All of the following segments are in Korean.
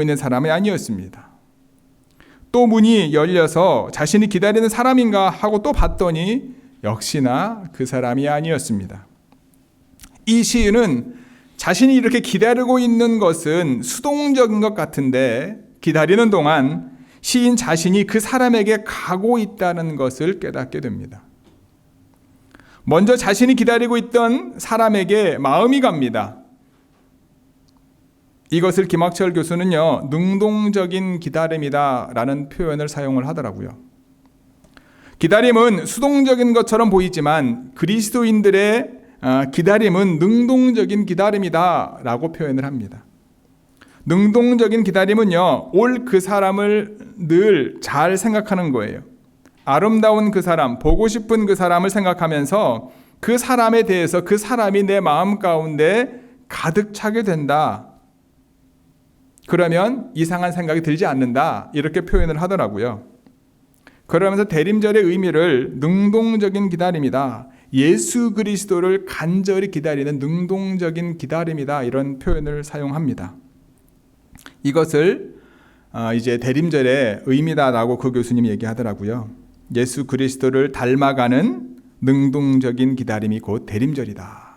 있는 사람이 아니었습니다. 또 문이 열려서 자신이 기다리는 사람인가 하고 또 봤더니 역시나 그 사람이 아니었습니다. 이 시인은 자신이 이렇게 기다리고 있는 것은 수동적인 것 같은데 기다리는 동안 시인 자신이 그 사람에게 가고 있다는 것을 깨닫게 됩니다. 먼저 자신이 기다리고 있던 사람에게 마음이 갑니다. 이것을 김학철 교수는요, 능동적인 기다림이다 라는 표현을 사용을 하더라고요. 기다림은 수동적인 것처럼 보이지만 그리스도인들의 기다림은 능동적인 기다림이다 라고 표현을 합니다. 능동적인 기다림은요, 올 그 사람을 늘 잘 생각하는 거예요. 아름다운 그 사람, 보고 싶은 그 사람을 생각하면서 그 사람에 대해서 그 사람이 내 마음 가운데 가득 차게 된다. 그러면 이상한 생각이 들지 않는다. 이렇게 표현을 하더라고요. 그러면서 대림절의 의미를 능동적인 기다림이다. 예수 그리스도를 간절히 기다리는 능동적인 기다림이다. 이런 표현을 사용합니다. 이것을 이제 대림절의 의미다라고 그 교수님이 얘기하더라고요. 예수 그리스도를 닮아가는 능동적인 기다림이 곧 대림절이다.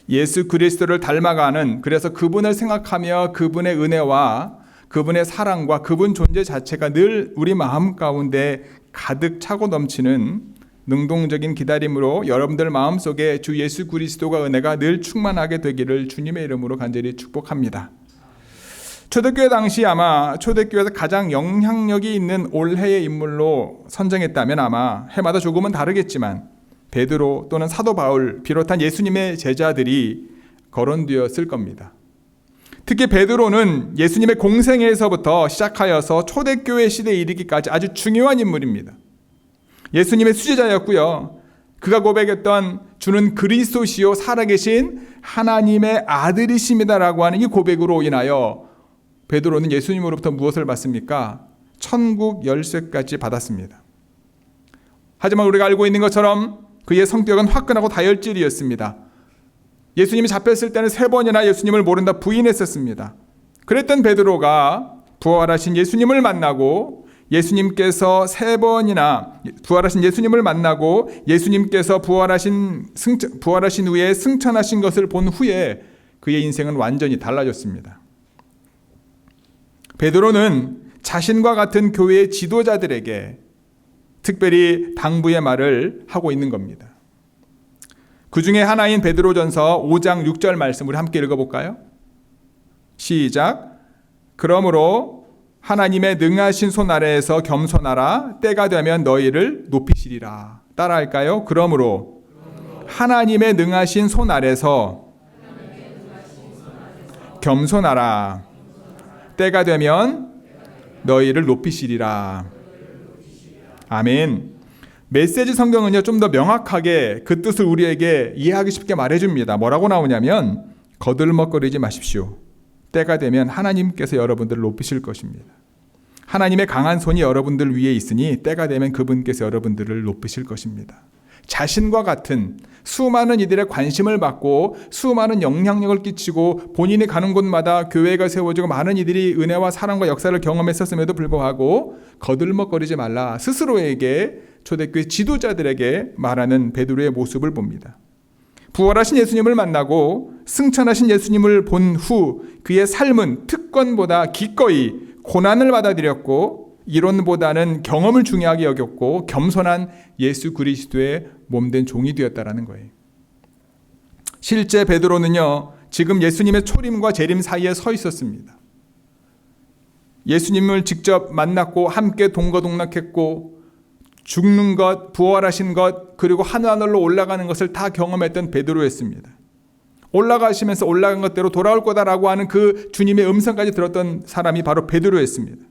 예수 그리스도를 닮아가는, 그래서 그분을 생각하며 그분의 은혜와 그분의 사랑과 그분 존재 자체가 늘 우리 마음 가운데 가득 차고 넘치는 능동적인 기다림으로 여러분들 마음속에 주 예수 그리스도가 은혜가 늘 충만하게 되기를 주님의 이름으로 간절히 축복합니다. 초대교회 당시 아마 초대교회에서 가장 영향력이 있는 올해의 인물로 선정했다면 아마 해마다 조금은 다르겠지만 베드로 또는 사도 바울 비롯한 예수님의 제자들이 거론되었을 겁니다. 특히 베드로는 예수님의 공생애에서부터 시작하여서 초대교회 시대에 이르기까지 아주 중요한 인물입니다. 예수님의 수제자였고요. 그가 고백했던 주는 그리스도시요 살아계신 하나님의 아들이십니다라고 하는 이 고백으로 인하여 베드로는 예수님으로부터 무엇을 받습니까? 천국 열쇠까지 받았습니다. 하지만 우리가 알고 있는 것처럼 그의 성격은 화끈하고 다혈질이었습니다. 예수님이 잡혔을 때는 3번이나 예수님을 모른다 부인했었습니다. 그랬던 베드로가 부활하신 예수님을 만나고 예수님께서 3번이나 부활하신 예수님을 만나고 예수님께서 부활하신 후에 승천하신 것을 본 후에 그의 인생은 완전히 달라졌습니다. 베드로는 자신과 같은 교회의 지도자들에게 특별히 당부의 말을 하고 있는 겁니다. 그 중에 하나인 베드로전서 5장 6절 말씀 우리 함께 읽어볼까요? 시작. 그러므로 하나님의 능하신 손 아래에서 겸손하라. 때가 되면 너희를 높이시리라. 따라할까요? 그러므로 하나님의 능하신 손 아래서 겸손하라. 때가 되면 너희를 높이시리라. 아멘. 메시지 성경은요, 좀 더 명확하게 그 뜻을 우리에게 이해하기 쉽게 말해줍니다. 뭐라고 나오냐면 거들먹거리지 마십시오. 때가 되면 하나님께서 여러분들을 높이실 것입니다. 하나님의 강한 손이 여러분들 위에 있으니 때가 되면 그분께서 여러분들을 높이실 것입니다. 자신과 같은 수많은 이들의 관심을 받고 수많은 영향력을 끼치고 본인이 가는 곳마다 교회가 세워지고 많은 이들이 은혜와 사랑과 역사를 경험했었음에도 불구하고 거들먹거리지 말라. 스스로에게 초대교회 지도자들에게 말하는 베드로의 모습을 봅니다. 부활하신 예수님을 만나고 승천하신 예수님을 본 후 그의 삶은 특권보다 기꺼이 고난을 받아들였고 이론보다는 경험을 중요하게 여겼고 겸손한 예수 그리스도의 몸된 종이 되었다라는 거예요. 실제 베드로는요, 지금 예수님의 초림과 재림 사이에 서 있었습니다. 예수님을 직접 만났고 함께 동거동락했고 죽는 것, 부활하신 것, 그리고 하늘로 올라가는 것을 다 경험했던 베드로였습니다. 올라가시면서 올라간 것대로 돌아올 거다라고 하는 그 주님의 음성까지 들었던 사람이 바로 베드로였습니다.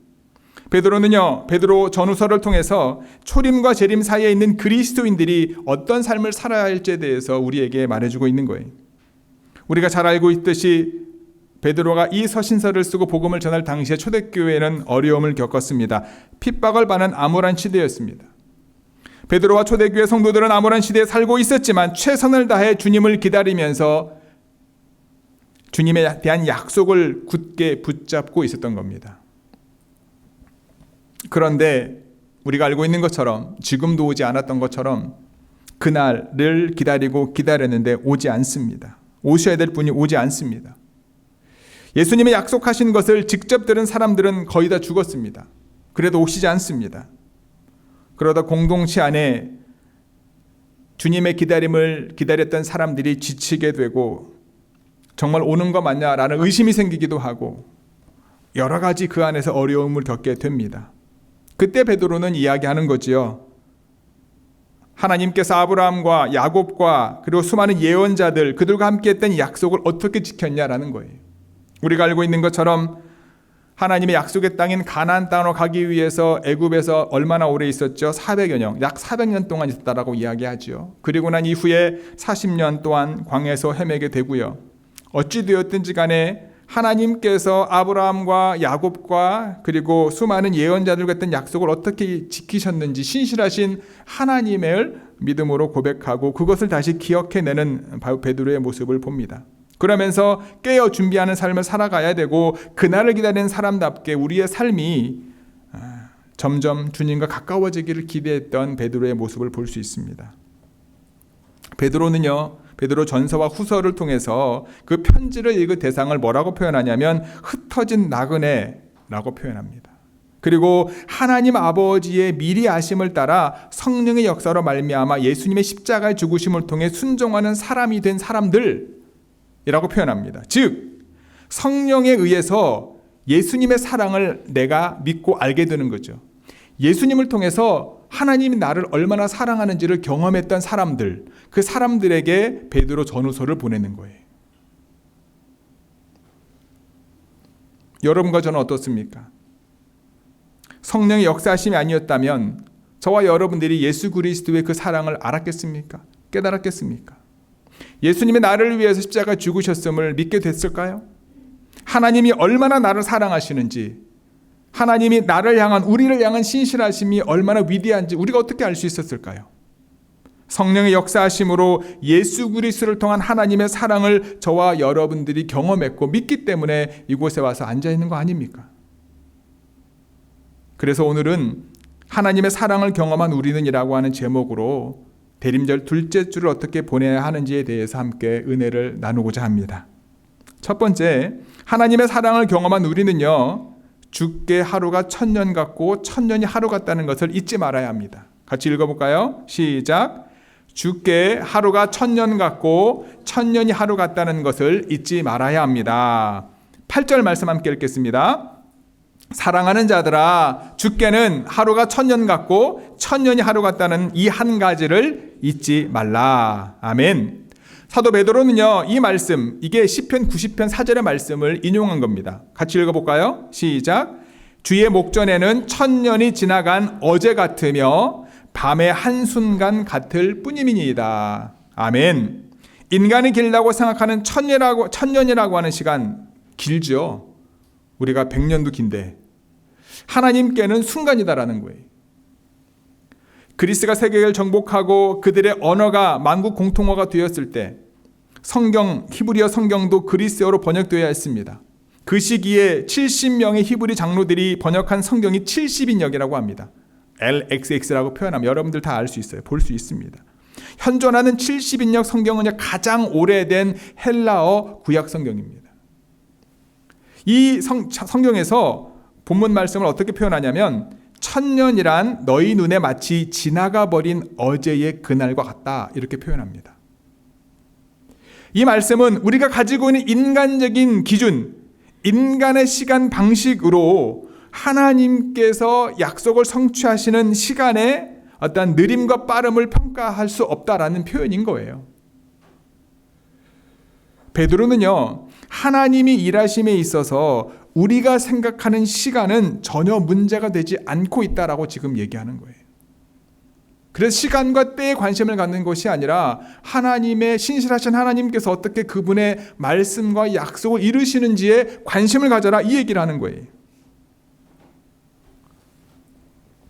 베드로는요, 베드로 전후서를 통해서 초림과 재림 사이에 있는 그리스도인들이 어떤 삶을 살아야 할지에 대해서 우리에게 말해주고 있는 거예요. 우리가 잘 알고 있듯이 베드로가 이 서신서를 쓰고 복음을 전할 당시에 초대교회는 어려움을 겪었습니다. 핍박을 받는 암울한 시대였습니다. 베드로와 초대교회 성도들은 암울한 시대에 살고 있었지만 최선을 다해 주님을 기다리면서 주님에 대한 약속을 굳게 붙잡고 있었던 겁니다. 그런데 우리가 알고 있는 것처럼, 지금도 오지 않았던 것처럼 그날을 기다리고 기다렸는데 오지 않습니다. 오셔야 될 분이 오지 않습니다. 예수님의 약속하신 것을 직접 들은 사람들은 거의 다 죽었습니다. 그래도 오시지 않습니다. 그러다 공동체 안에 주님의 기다림을 기다렸던 사람들이 지치게 되고 정말 오는 거 맞냐라는 의심이 생기기도 하고 여러 가지 그 안에서 어려움을 겪게 됩니다. 그때 베드로는 이야기하는 거지요. 하나님께서 아브라함과 야곱과 그리고 수많은 예언자들, 그들과 함께 했던 이 약속을 어떻게 지켰냐라는 거예요. 우리가 알고 있는 것처럼 하나님의 약속의 땅인 가나안 땅으로 가기 위해서 애굽에서 얼마나 오래 있었죠? 400여 년, 약 400년 동안 있었다라고 이야기하죠. 그리고 난 이후에 40년 동안 광야에서 헤매게 되고요. 어찌 되었든지 간에 하나님께서 아브라함과 야곱과 그리고 수많은 예언자들과 했던 약속을 어떻게 지키셨는지 신실하신 하나님을 믿음으로 고백하고 그것을 다시 기억해내는 베드로의 모습을 봅니다. 그러면서 깨어 준비하는 삶을 살아가야 되고 그날을 기다리는 사람답게 우리의 삶이 점점 주님과 가까워지기를 기대했던 베드로의 모습을 볼 수 있습니다. 베드로는요, 베드로 전서와 후서를 통해서 그 편지를 읽은 대상을 뭐라고 표현하냐면 흩어진 나그네라고 표현합니다. 그리고 하나님 아버지의 미리 아심을 따라 성령의 역사로 말미암아 예수님의 십자가의 죽으심을 통해 순종하는 사람이 된 사람들이라고 표현합니다. 즉 성령에 의해서 예수님의 사랑을 내가 믿고 알게 되는 거죠. 예수님을 통해서 하나님이 나를 얼마나 사랑하는지를 경험했던 사람들, 그 사람들에게 베드로 전후서를 보내는 거예요. 여러분과 저는 어떻습니까? 성령의 역사하심이 아니었다면 저와 여러분들이 예수 그리스도의 그 사랑을 알았겠습니까? 깨달았겠습니까? 예수님이 나를 위해서 십자가 죽으셨음을 믿게 됐을까요? 하나님이 얼마나 나를 사랑하시는지, 하나님이 나를 향한, 우리를 향한 신실하심이 얼마나 위대한지 우리가 어떻게 알 수 있었을까요? 성령의 역사하심으로 예수 그리스도를 통한 하나님의 사랑을 저와 여러분들이 경험했고 믿기 때문에 이곳에 와서 앉아 있는 거 아닙니까? 그래서 오늘은 하나님의 사랑을 경험한 우리는이라고 하는 제목으로 대림절 둘째 주를 어떻게 보내야 하는지에 대해서 함께 은혜를 나누고자 합니다. 첫 번째, 하나님의 사랑을 경험한 우리는요, 주께 하루가 1000년 같고 1000년이 하루 같다는 것을 잊지 말아야 합니다. 같이 읽어볼까요? 시작. 주께 하루가 1000년 같고 1000년이 하루 같다는 것을 잊지 말아야 합니다. 8절 말씀 함께 읽겠습니다. 사랑하는 자들아, 주께는 하루가 1000년 같고 1000년이 하루 같다는 이 한 가지를 잊지 말라. 아멘. 사도 베드로는요, 이 말씀, 이게 시편 90편 4절의 말씀을 인용한 겁니다. 같이 읽어볼까요? 시작. 주의 목전에는 1000년이 지나간 어제 같으며 밤의 한순간 같을 뿐임이니이다. 아멘. 인간이 길다고 생각하는 1000년이라고 하는 시간 길죠. 우리가 100년도 긴데 하나님께는 순간이다라는 거예요. 그리스가 세계를 정복하고 그들의 언어가 만국 공통어가 되었을 때 성경, 히브리어 성경도 그리스어로 번역되어야 했습니다. 그 시기에 70명의 히브리 장로들이 번역한 성경이 70인역이라고 합니다. LXX라고 표현하면 여러분들 다 알 수 있어요. 볼 수 있습니다. 현존하는 70인역 성경은 가장 오래된 헬라어 구약 성경입니다. 이 성경에서 본문 말씀을 어떻게 표현하냐면 1000년이란 너희 눈에 마치 지나가 버린 어제의 그날과 같다, 이렇게 표현합니다. 이 말씀은 우리가 가지고 있는 인간적인 기준, 인간의 시간 방식으로 하나님께서 약속을 성취하시는 시간의 어떤 느림과 빠름을 평가할 수 없다라는 표현인 거예요. 베드로는요, 하나님이 일하심에 있어서 우리가 생각하는 시간은 전혀 문제가 되지 않고 있다라고 지금 얘기하는 거예요. 그래서 시간과 때에 관심을 갖는 것이 아니라 하나님의 신실하신 하나님께서 어떻게 그분의 말씀과 약속을 이루시는지에 관심을 가져라, 이 얘기를 하는 거예요.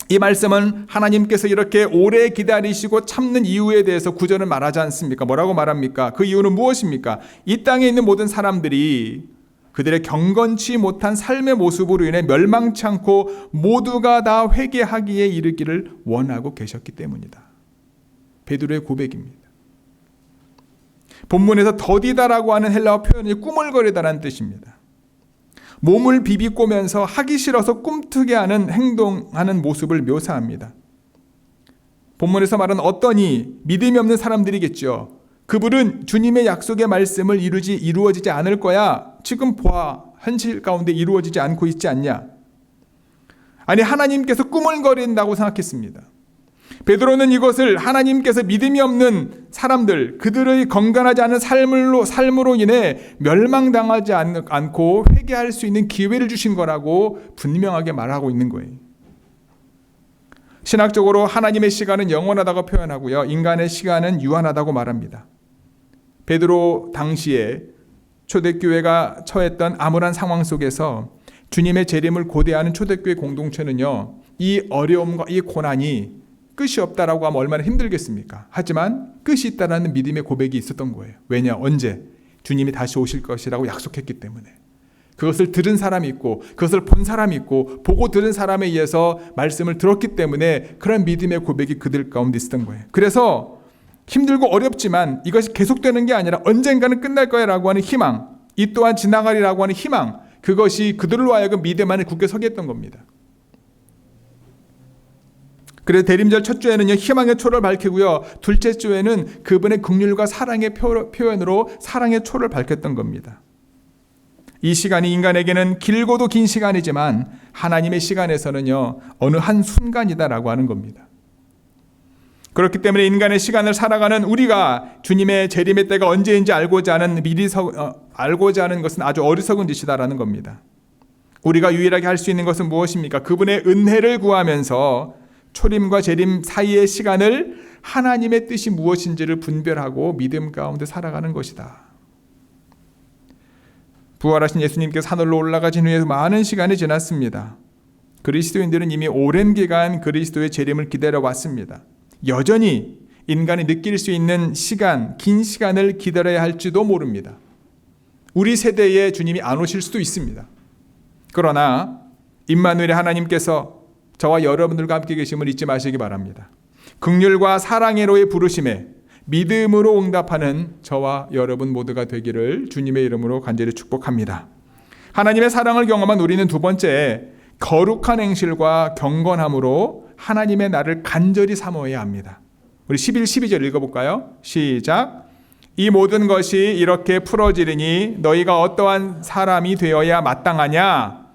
이 말씀은 하나님께서 이렇게 오래 기다리시고 참는 이유에 대해서 구절을 말하지 않습니까? 뭐라고 말합니까? 그 이유는 무엇입니까? 이 땅에 있는 모든 사람들이 그들의 경건치 못한 삶의 모습으로 인해 멸망치 않고 모두가 다 회개하기에 이르기를 원하고 계셨기 때문이다. 베드로의 고백입니다. 본문에서 더디다라고 하는 헬라어 표현이 꾸물거리다라는 뜻입니다. 몸을 비비꼬면서 하기 싫어서 꿈틀게 하는 행동하는 모습을 묘사합니다. 본문에서 말은 어떠니 믿음이 없는 사람들이겠죠. 그분은 주님의 약속의 말씀을 이루어지지 않을 거야. 지금 보아 현실 가운데 이루어지지 않고 있지 않냐. 아니 하나님께서 꾸물거린다고 생각했습니다. 베드로는 이것을 하나님께서 믿음이 없는 사람들, 그들의 건강하지 않은 삶으로 인해 멸망당하지 않고 회개할 수 있는 기회를 주신 거라고 분명하게 말하고 있는 거예요. 신학적으로 하나님의 시간은 영원하다고 표현하고요. 인간의 시간은 유한하다고 말합니다. 베드로 당시에 초대교회가 처했던 암울한 상황 속에서 주님의 재림을 고대하는 초대교회 공동체는요. 이 어려움과 이 고난이 끝이 없다라고 하면 얼마나 힘들겠습니까? 하지만 끝이 있다라는 믿음의 고백이 있었던 거예요. 왜냐? 언제? 주님이 다시 오실 것이라고 약속했기 때문에. 그것을 들은 사람이 있고 그것을 본 사람이 있고 보고 들은 사람에 의해서 말씀을 들었기 때문에 그런 믿음의 고백이 그들 가운데 있었던 거예요. 그래서 힘들고 어렵지만 이것이 계속되는 게 아니라 언젠가는 끝날 거야 라고 하는 희망, 이 또한 지나가리라고 하는 희망, 그것이 그들로 하여금 믿음 안에 굳게 서게 했던 겁니다. 그래서 대림절 첫 주에는요, 희망의 초를 밝히고요, 둘째 주에는 그분의 긍휼과 사랑의 표현으로 사랑의 초를 밝혔던 겁니다. 이 시간이 인간에게는 길고도 긴 시간이지만 하나님의 시간에서는요, 어느 한 순간이다라고 하는 겁니다. 그렇기 때문에 인간의 시간을 살아가는 우리가 주님의 재림의 때가 언제인지 알고자 하는 것은 아주 어리석은 짓이다라는 겁니다. 우리가 유일하게 할 수 있는 것은 무엇입니까? 그분의 은혜를 구하면서 초림과 재림 사이의 시간을 하나님의 뜻이 무엇인지를 분별하고 믿음 가운데 살아가는 것이다. 부활하신 예수님께서 하늘로 올라가신 후에 많은 시간이 지났습니다. 그리스도인들은 이미 오랜 기간 그리스도의 재림을 기다려왔습니다. 여전히 인간이 느낄 수 있는 시간, 긴 시간을 기다려야 할지도 모릅니다. 우리 세대에 주님이 안 오실 수도 있습니다. 그러나 임마누엘의 하나님께서 저와 여러분들과 함께 계심을 잊지 마시기 바랍니다. 긍휼과 사랑으로의 부르심에 믿음으로 응답하는 저와 여러분 모두가 되기를 주님의 이름으로 간절히 축복합니다. 하나님의 사랑을 경험한 우리는 두 번째, 거룩한 행실과 경건함으로 하나님의 나를 간절히 사모해야 합니다. 우리 11, 12절 읽어볼까요? 시작. 이 모든 것이 이렇게 풀어지리니 너희가 어떠한 사람이 되어야 마땅하냐?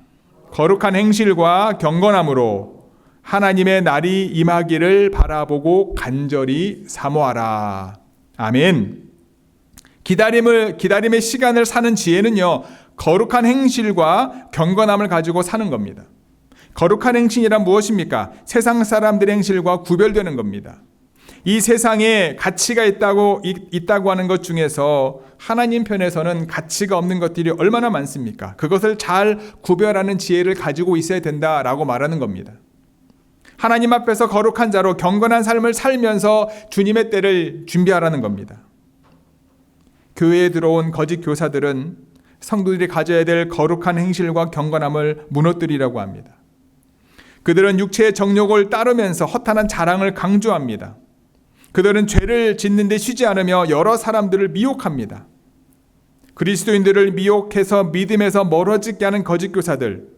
거룩한 행실과 경건함으로 하나님의 날이 임하기를 바라보고 간절히 사모하라. 아멘. 기다림의 시간을 사는 지혜는요, 거룩한 행실과 경건함을 가지고 사는 겁니다. 거룩한 행실이란 무엇입니까? 세상 사람들의 행실과 구별되는 겁니다. 이 세상에 가치가 있다고 하는 것 중에서 하나님 편에서는 가치가 없는 것들이 얼마나 많습니까? 그것을 잘 구별하는 지혜를 가지고 있어야 된다라고 말하는 겁니다. 하나님 앞에서 거룩한 자로 경건한 삶을 살면서 주님의 때를 준비하라는 겁니다. 교회에 들어온 거짓 교사들은 성도들이 가져야 될 거룩한 행실과 경건함을 무너뜨리려고 합니다. 그들은 육체의 정욕을 따르면서 허탄한 자랑을 강조합니다. 그들은 죄를 짓는 데 쉬지 않으며 여러 사람들을 미혹합니다. 그리스도인들을 미혹해서 믿음에서 멀어지게 하는 거짓 교사들,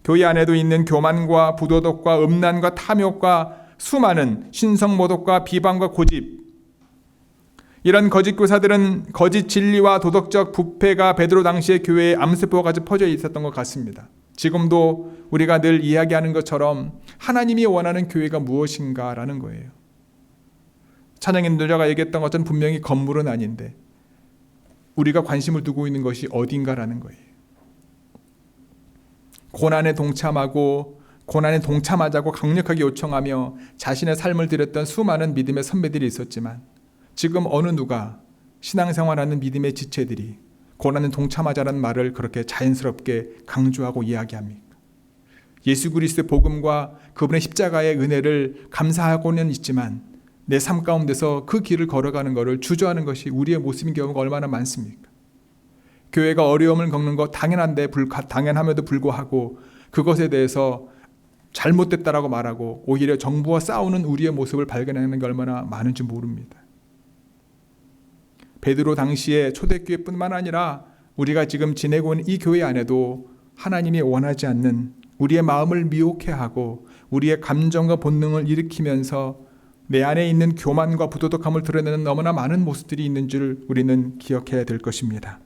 교회 안에도 있는 교만과 부도덕과 음란과 탐욕과 수많은 신성모독과 비방과 고집, 이런 거짓 교사들은 거짓 진리와 도덕적 부패가 베드로 당시의 교회에 암세포와 같이 퍼져 있었던 것 같습니다. 지금도 우리가 늘 이야기하는 것처럼 하나님이 원하는 교회가 무엇인가라는 거예요. 찬양 인도자가 얘기했던 것은 분명히 건물은 아닌데 우리가 관심을 두고 있는 것이 어딘가라는 거예요. 고난에 동참하고 고난에 동참하자고 강력하게 요청하며 자신의 삶을 드렸던 수많은 믿음의 선배들이 있었지만 지금 어느 누가 신앙생활하는 믿음의 지체들이 고난에 동참하자는 말을 그렇게 자연스럽게 강조하고 이야기합니까? 예수 그리스도의 복음과 그분의 십자가의 은혜를 감사하고는 있지만 내 삶 가운데서 그 길을 걸어가는 것을 주저하는 것이 우리의 모습인 경우가 얼마나 많습니까? 교회가 어려움을 겪는 것 당연함에도 불구하고 그것에 대해서 잘못됐다라고 말하고 오히려 정부와 싸우는 우리의 모습을 발견하는 게 얼마나 많은지 모릅니다. 베드로 당시에 초대교회뿐만 아니라 우리가 지금 지내고 있는 이 교회 안에도 하나님이 원하지 않는 우리의 마음을 미혹해하고 우리의 감정과 본능을 일으키면서 내 안에 있는 교만과 부도덕함을 드러내는 너무나 많은 모습들이 있는 줄 우리는 기억해야 될 것입니다.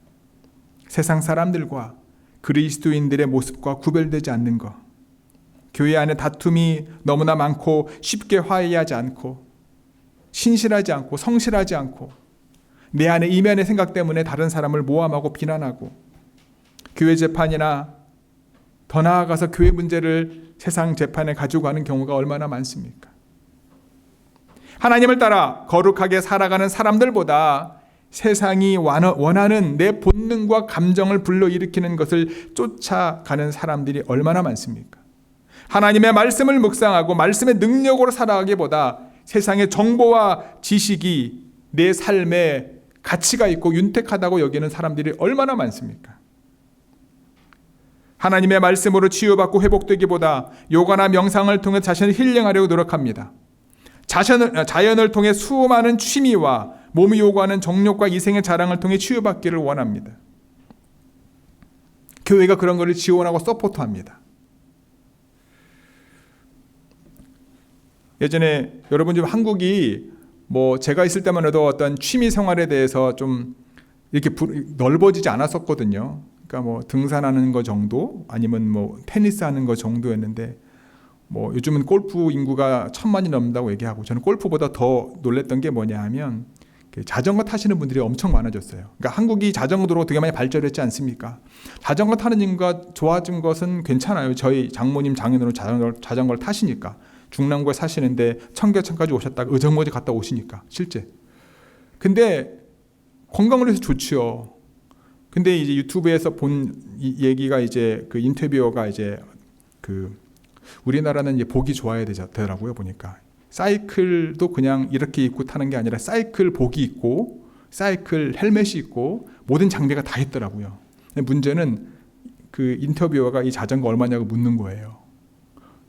세상 사람들과 그리스도인들의 모습과 구별되지 않는 것, 교회 안에 다툼이 너무나 많고 쉽게 화해하지 않고 신실하지 않고 성실하지 않고 내 안에 이면의 생각 때문에 다른 사람을 모함하고 비난하고 교회 재판이나 더 나아가서 교회 문제를 세상 재판에 가지고 가는 경우가 얼마나 많습니까? 하나님을 따라 거룩하게 살아가는 사람들보다 세상이 원하는 내 본능과 감정을 불러일으키는 것을 쫓아가는 사람들이 얼마나 많습니까? 하나님의 말씀을 묵상하고 말씀의 능력으로 살아가기보다 세상의 정보와 지식이 내 삶에 가치가 있고 윤택하다고 여기는 사람들이 얼마나 많습니까? 하나님의 말씀으로 치유받고 회복되기보다 요가나 명상을 통해 자신을 힐링하려고 노력합니다. 자연을 통해 수많은 취미와 몸이 요구하는 정욕과 이생의 자랑을 통해 치유받기를 원합니다. 교회가 그런 것을 지원하고 서포트합니다. 예전에 여러분 좀 한국이 제가 있을 때만 해도 어떤 취미 생활에 대해서 좀 이렇게 넓어지지 않았었거든요. 그러니까 등산하는 거 정도 아니면 테니스 하는 거 정도였는데 요즘은 골프 인구가 1,000만이 넘는다고 얘기하고 저는 골프보다 더 놀랬던 게 뭐냐 하면 자전거 타시는 분들이 엄청 많아졌어요. 그러니까 한국이 자전거 도로가 되게 많이 발전했지 않습니까? 자전거 타는 인구가 좋아진 것은 괜찮아요. 저희 장모님 장인어른 자전거를 타시니까 중랑구에 사시는데 청계천까지 오셨다가 의정부에 갔다 오시니까 실제. 근데 건강을 위해서 좋지요. 근데 이제 유튜브에서 본 얘기가 이제 그 인터뷰어가 이제 우리나라는 이제 복이 좋아야 되더라고요. 보니까 사이클도 그냥 이렇게 입고 타는 게 아니라 사이클 복이 있고 사이클 헬멧이 있고 모든 장비가 다 있더라고요. 근데 문제는 그 인터뷰어가 이 자전거 얼마냐고 묻는 거예요.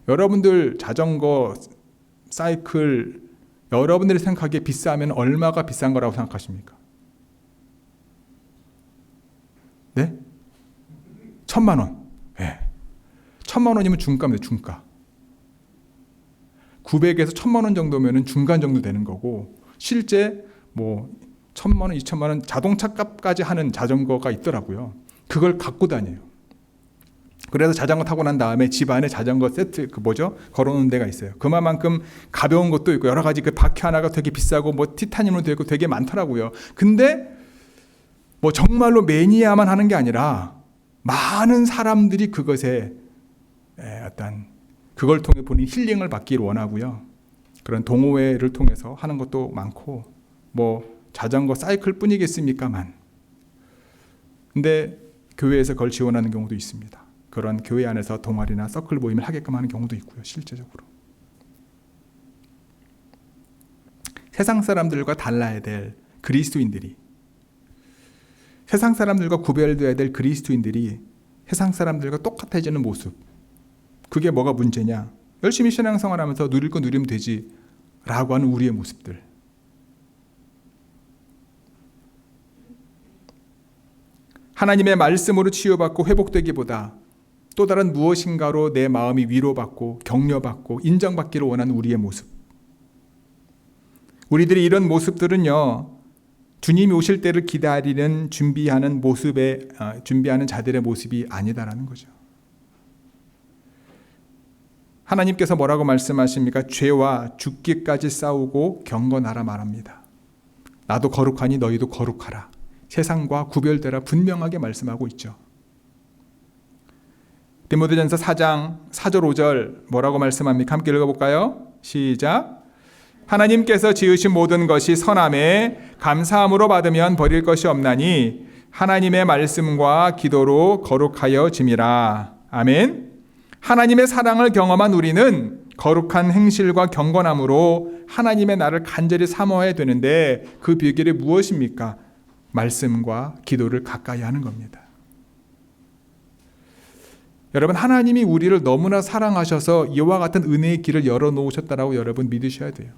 여러분들 자전거 사이클 여러분들이 생각하기에 비싸면 얼마가 비싼 거라고 생각하십니까? 네? 1,000만 원. 네. 1,000만 원이면 중가입니다. 중가. 900에서 1,000만 원 정도면 중간 정도 되는 거고 실제 1,000만 원, 2,000만 원 자동차 값까지 하는 자전거가 있더라고요. 그걸 갖고 다녀요. 그래서 자전거 타고 난 다음에 집 안에 자전거 세트 걸어놓는 데가 있어요. 그만큼 가벼운 것도 있고 여러 가지 그 바퀴 하나가 되게 비싸고 티타늄으로 되고 되게 많더라고요. 근데 정말로 매니아만 하는 게 아니라 많은 사람들이 그것에 그걸 통해 본인 힐링을 받기를 원하고요. 그런 동호회를 통해서 하는 것도 많고 자전거 사이클 뿐이겠습니까만. 근데 교회에서 그걸 지원하는 경우도 있습니다. 그런 교회 안에서 동아리나 서클 모임을 하게끔 하는 경우도 있고요. 실제적으로. 세상 사람들과 달라야 될 그리스도인들이 세상 사람들과 구별되어야 될 그리스도인들이 세상 사람들과 똑같아지는 모습. 그게 뭐가 문제냐? 열심히 신앙생활하면서 누릴 거 누리면 되지 라고 하는 우리의 모습들. 하나님의 말씀으로 치유받고 회복되기보다 또 다른 무엇인가로 내 마음이 위로받고 격려받고 인정받기를 원하는 우리의 모습. 우리들이 이런 모습들은요, 주님이 오실 때를 기다리는 준비하는 자들의 모습이 아니다라는 거죠. 하나님께서 뭐라고 말씀하십니까? 죄와 죽기까지 싸우고 경건하라 말합니다. 나도 거룩하니 너희도 거룩하라. 세상과 구별되라 분명하게 말씀하고 있죠. 디모데전서 4장 4절 5절 뭐라고 말씀합니까? 함께 읽어볼까요? 시작. 하나님께서 지으신 모든 것이 선함에 감사함으로 받으면 버릴 것이 없나니 하나님의 말씀과 기도로 거룩하여 짐이라. 아멘. 하나님의 사랑을 경험한 우리는 거룩한 행실과 경건함으로 하나님의 나를 간절히 사모해야 되는데 그 비결이 무엇입니까? 말씀과 기도를 가까이 하는 겁니다. 여러분, 하나님이 우리를 너무나 사랑하셔서 이와 같은 은혜의 길을 열어놓으셨다라고 여러분 믿으셔야 돼요.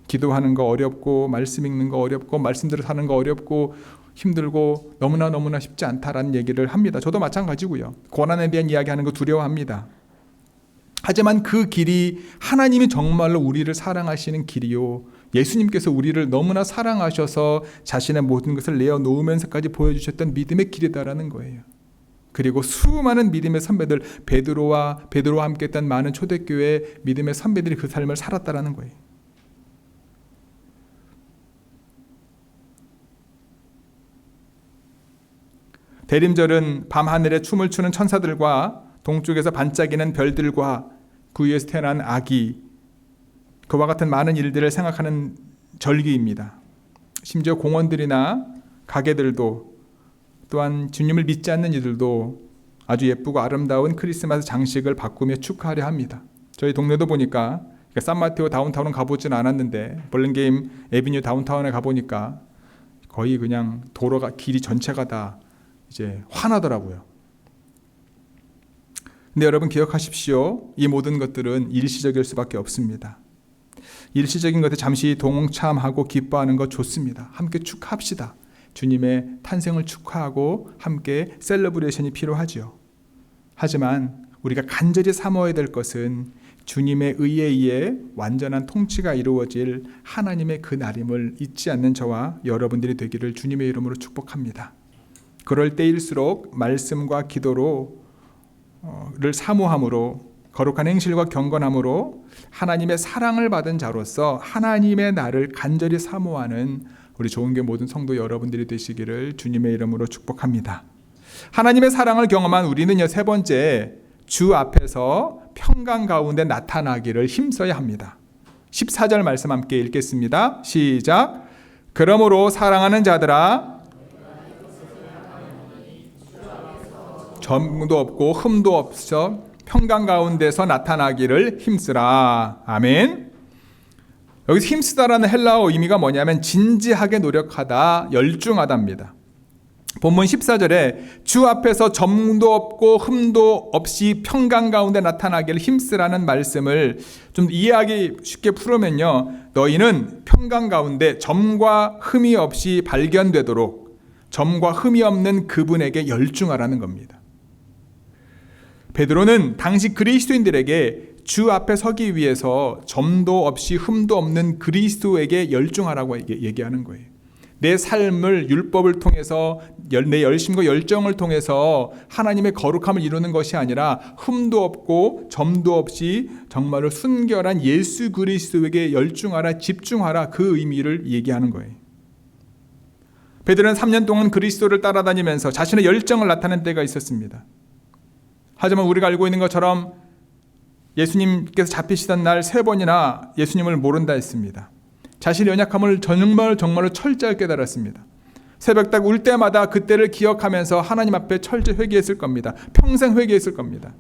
기도하는 거 어렵고 말씀 읽는 거 어렵고 말씀대로 사는 거 어렵고 힘들고 너무나 쉽지 않다라는 얘기를 합니다. 저도 마찬가지고요. 고난에 대한 이야기하는 거 두려워합니다. 하지만 그 길이 하나님이 정말로 우리를 사랑하시는 길이요, 예수님께서 우리를 너무나 사랑하셔서 자신의 모든 것을 내어놓으면서까지 보여주셨던 믿음의 길이다라는 거예요. 그리고 수많은 믿음의 선배들, 베드로와 함께했던 많은 초대교회 믿음의 선배들이 그 삶을 살았다라는 거예요. 대림절은 밤하늘에 춤을 추는 천사들과 동쪽에서 반짝이는 별들과 그 위에서 태어난 아기, 그와 같은 많은 일들을 생각하는 절기입니다. 심지어 공원들이나 가게들도, 또한 주님을 믿지 않는 이들도 아주 예쁘고 아름다운 크리스마스 장식을 바꾸며 축하하려 합니다. 저희 동네도 보니까 산마테오 다운타운은 가보진 않았는데 벌렌게임 에비뉴 다운타운에 가보니까 거의 그냥 도로가, 길이 전체가 다 이제 환하더라고요. 근데 여러분 기억하십시오. 이 모든 것들은 일시적일 수밖에 없습니다. 일시적인 것에 잠시 동참하고 기뻐하는 것 좋습니다. 함께 축하합시다. 주님의 탄생을 축하하고 함께 셀러브레이션이 필요하죠. 하지만 우리가 간절히 사모해야 될 것은 주님의 의에 의해 완전한 통치가 이루어질 하나님의 그 날임을 잊지 않는 저와 여러분들이 되기를 주님의 이름으로 축복합니다. 그럴 때일수록 말씀과 기도를 사모함으로, 거룩한 행실과 경건함으로 하나님의 사랑을 받은 자로서 하나님의 나를 간절히 사모하는 우리 좋은교회 모든 성도 여러분들이 되시기를 주님의 이름으로 축복합니다. 하나님의 사랑을 경험한 우리는요, 세 번째, 주 앞에서 평강 가운데 나타나기를 힘써야 합니다. 14절 말씀 함께 읽겠습니다. 시작. 그러므로 사랑하는 자들아, 점도 없고 흠도 없어 평강 가운데서 나타나기를 힘쓰라. 아멘. 여기서 힘쓰다라는 헬라어 의미가 뭐냐면 진지하게 노력하다, 열중하다입니다. 본문 14절에 주 앞에서 점도 없고 흠도 없이 평강 가운데 나타나기를 힘쓰라는 말씀을 좀 이해하기 쉽게 풀으면요, 너희는 평강 가운데 점과 흠이 없이 발견되도록 점과 흠이 없는 그분에게 열중하라는 겁니다. 베드로는 당시 그리스도인들에게 주 앞에 서기 위해서 점도 없이 흠도 없는 그리스도에게 열중하라고 얘기하는 거예요. 내 삶을 율법을 통해서, 내 열심과 열정을 통해서 하나님의 거룩함을 이루는 것이 아니라 흠도 없고 점도 없이 정말로 순결한 예수 그리스도에게 열중하라, 집중하라, 그 의미를 얘기하는 거예요. 베드로는 3년 동안 그리스도를 따라다니면서 자신의 열정을 나타낸 때가 있었습니다. 하지만 우리가 알고 있는 것처럼 예수님께서 잡히시던 날 3번이나 예수님을 모른다 했습니다. 자신의 연약함을 정말로 철저하게 깨달았습니다. 새벽 딱 울 때마다 그때를 기억하면서 하나님 앞에 철저히 회개했을 겁니다. 평생 회개했을 겁니다.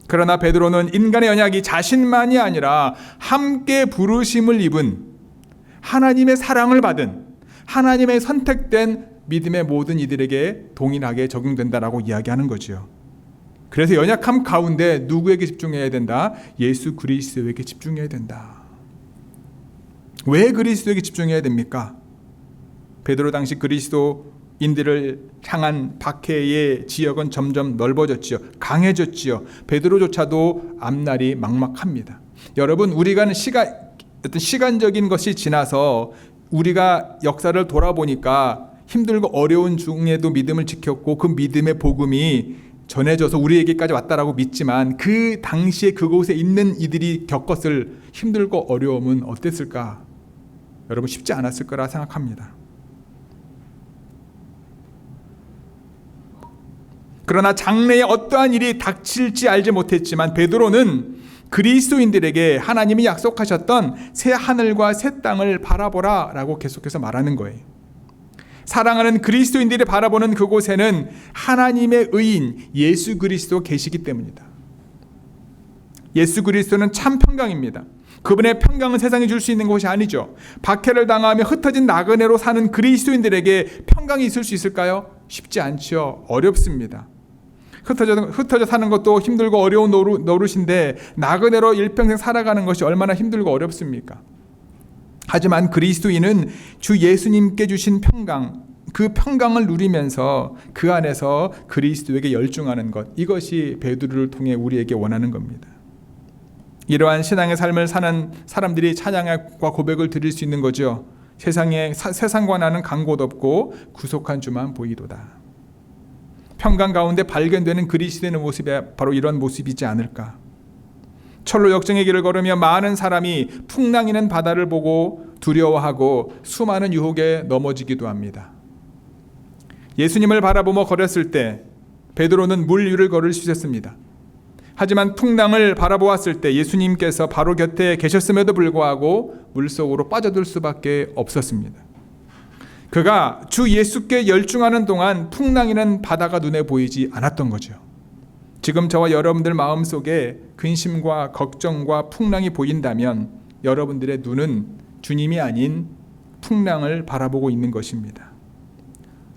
그러나 베드로는 인간의 연약이 자신만이 아니라 함께 부르심을 입은, 하나님의 사랑을 받은, 하나님의 선택된 믿음의 모든 이들에게 동일하게 적용된다라고 이야기하는 거죠. 그래서 연약함 가운데 누구에게 집중해야 된다? 예수 그리스도에게 집중해야 된다. 왜 그리스도에게 집중해야 됩니까? 베드로 당시 그리스도인들을 향한 박해의 지역은 점점 넓어졌지요. 강해졌지요. 베드로조차도 앞날이 막막합니다. 여러분, 우리가 어떤 시간적인 것이 지나서 우리가 역사를 돌아보니까 힘들고 어려운 중에도 믿음을 지켰고 그 믿음의 복음이 전해져서 우리에게까지 왔다라고 믿지만 그 당시에 그곳에 있는 이들이 겪었을 힘들고 어려움은 어땠을까? 여러분, 쉽지 않았을 거라 생각합니다. 그러나 장래에 어떠한 일이 닥칠지 알지 못했지만 베드로는 그리스도인들에게 하나님이 약속하셨던 새 하늘과 새 땅을 바라보라 라고 계속해서 말하는 거예요. 사랑하는 그리스도인들이 바라보는 그곳에는 하나님의 의인 예수 그리스도 계시기 때문이다. 예수 그리스도는 참 평강입니다. 그분의 평강은 세상이 줄 수 있는 것이 아니죠. 박해를 당하며 흩어진 나그네로 사는 그리스도인들에게 평강이 있을 수 있을까요? 쉽지 않죠. 어렵습니다. 흩어져 사는 것도 힘들고 어려운 노릇인데 나그네로 일평생 살아가는 것이 얼마나 힘들고 어렵습니까? 하지만 그리스도인은 주 예수님께 주신 평강, 그 평강을 누리면서 그 안에서 그리스도에게 열중하는 것, 이것이 베드로를 통해 우리에게 원하는 겁니다. 이러한 신앙의 삶을 사는 사람들이 찬양과 고백을 드릴 수 있는 거죠. 세상과 나는 간 곳 없고 구속한 주만 보이도다. 평강 가운데 발견되는 그리스도의 모습이 바로 이런 모습이지 않을까. 철로 역정의 길을 걸으며 많은 사람이 풍랑이는 바다를 보고 두려워하고 수많은 유혹에 넘어지기도 합니다. 예수님을 바라보며 걸었을 때 베드로는 물 위를 걸을 수 있었습니다. 하지만 풍랑을 바라보았을 때 예수님께서 바로 곁에 계셨음에도 불구하고 물속으로 빠져들 수밖에 없었습니다. 그가 주 예수께 열중하는 동안 풍랑이는 바다가 눈에 보이지 않았던 거죠. 지금 저와 여러분들 마음속에 근심과 걱정과 풍랑이 보인다면 여러분들의 눈은 주님이 아닌 풍랑을 바라보고 있는 것입니다.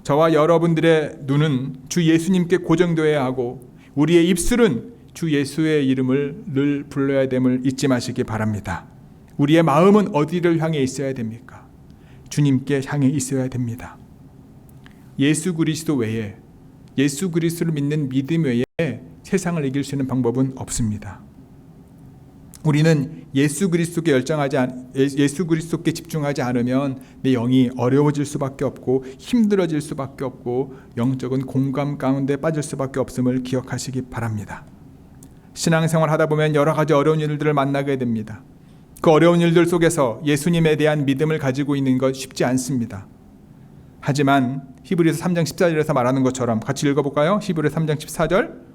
저와 여러분들의 눈은 주 예수님께 고정되어야 하고 우리의 입술은 주 예수의 이름을 늘 불러야 됨을 잊지 마시기 바랍니다. 우리의 마음은 어디를 향해 있어야 됩니까? 주님께 향해 있어야 됩니다. 예수 그리스도 외에, 예수 그리스도를 믿는 믿음 외에 세상을 이길 수 있는 방법은 없습니다. 우리는 예수 그리스도께 집중하지 않으면 내 영이 어려워질 수밖에 없고 힘들어질 수밖에 없고 영적인 공감 가운데 빠질 수밖에 없음을 기억하시기 바랍니다. 신앙생활 하다 보면 여러 가지 어려운 일들을 만나게 됩니다. 그 어려운 일들 속에서 예수님에 대한 믿음을 가지고 있는 것 쉽지 않습니다. 하지만 히브리서 3장 14절에서 말하는 것처럼 같이 읽어볼까요? 히브리서 3장 14절.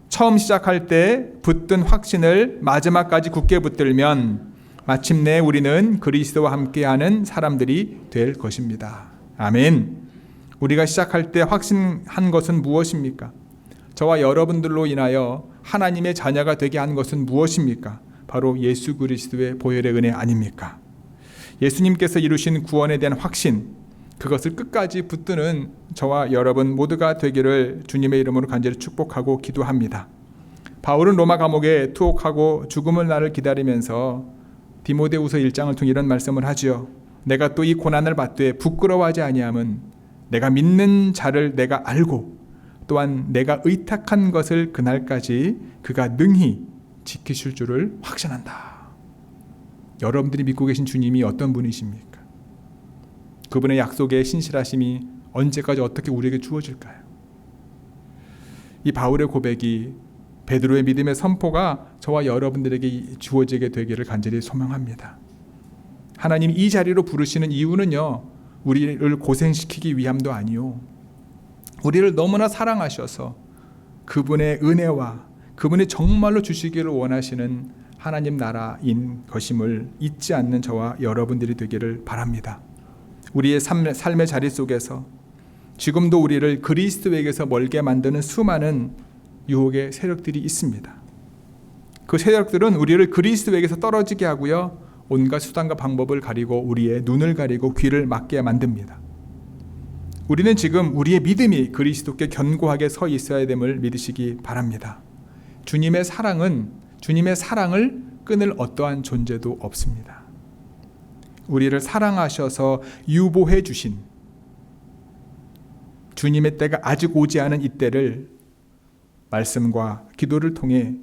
처음 시작할 때 붙든 확신을 마지막까지 굳게 붙들면 마침내 우리는 그리스도와 함께하는 사람들이 될 것입니다. 아멘. 우리가 시작할 때 확신한 것은 무엇입니까? 저와 여러분들로 인하여 하나님의 자녀가 되게 한 것은 무엇입니까? 바로 예수 그리스도의 보혈의 은혜 아닙니까? 예수님께서 이루신 구원에 대한 확신, 그것을 끝까지 붙드는 저와 여러분 모두가 되기를 주님의 이름으로 간절히 축복하고 기도합니다. 바울은 로마 감옥에 투옥하고 죽음을 날을 기다리면서 디모데후서 1장을 통해 이런 말씀을 하지요. 내가 또 이 고난을 받되 부끄러워하지 아니함은 내가 믿는 자를 내가 알고 또한 내가 의탁한 것을 그날까지 그가 능히 지키실 줄을 확신한다. 여러분들이 믿고 계신 주님이 어떤 분이십니까? 그분의 약속의 신실하심이 언제까지 어떻게 우리에게 주어질까요? 이 바울의 고백이 베드로의 믿음의 선포가 저와 여러분들에게 주어지게 되기를 간절히 소망합니다. 하나님이 이 자리로 부르시는 이유는요, 우리를 고생시키기 위함도 아니요, 우리를 너무나 사랑하셔서 그분의 은혜와 그분이 정말로 주시기를 원하시는 하나님 나라인 것임을 잊지 않는 저와 여러분들이 되기를 바랍니다. 우리의 삶의 자리 속에서 지금도 우리를 그리스도에게서 멀게 만드는 수많은 유혹의 세력들이 있습니다. 그 세력들은 우리를 그리스도에게서 떨어지게 하고요, 온갖 수단과 방법을 가리고 우리의 눈을 가리고 귀를 막게 만듭니다. 우리는 지금 우리의 믿음이 그리스도께 견고하게 서 있어야 됨을 믿으시기 바랍니다. 주님의 사랑을 끊을 어떠한 존재도 없습니다. 우리를 사랑하셔서 유보해 주신 주님의 때가 아직 오지 않은 이때를 말씀과 기도를 통해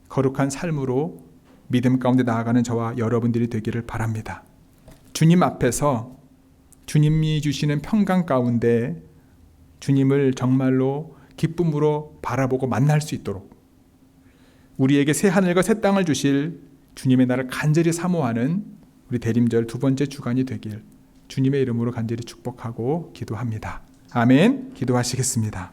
거룩한 삶으로 믿음 가운데 나아가는 저와 여러분들이 되기를 바랍니다. 주님 앞에서 주님이 주시는 평강 가운데 주님을 정말로 기쁨으로 바라보고 만날 수 있도록 우리에게 새 하늘과 새 땅을 주실 주님의 나라를 간절히 사모하는 우리 대림절 두 번째 주간이 되길 주님의 이름으로 간절히 축복하고 기도합니다. 아멘. 기도하시겠습니다.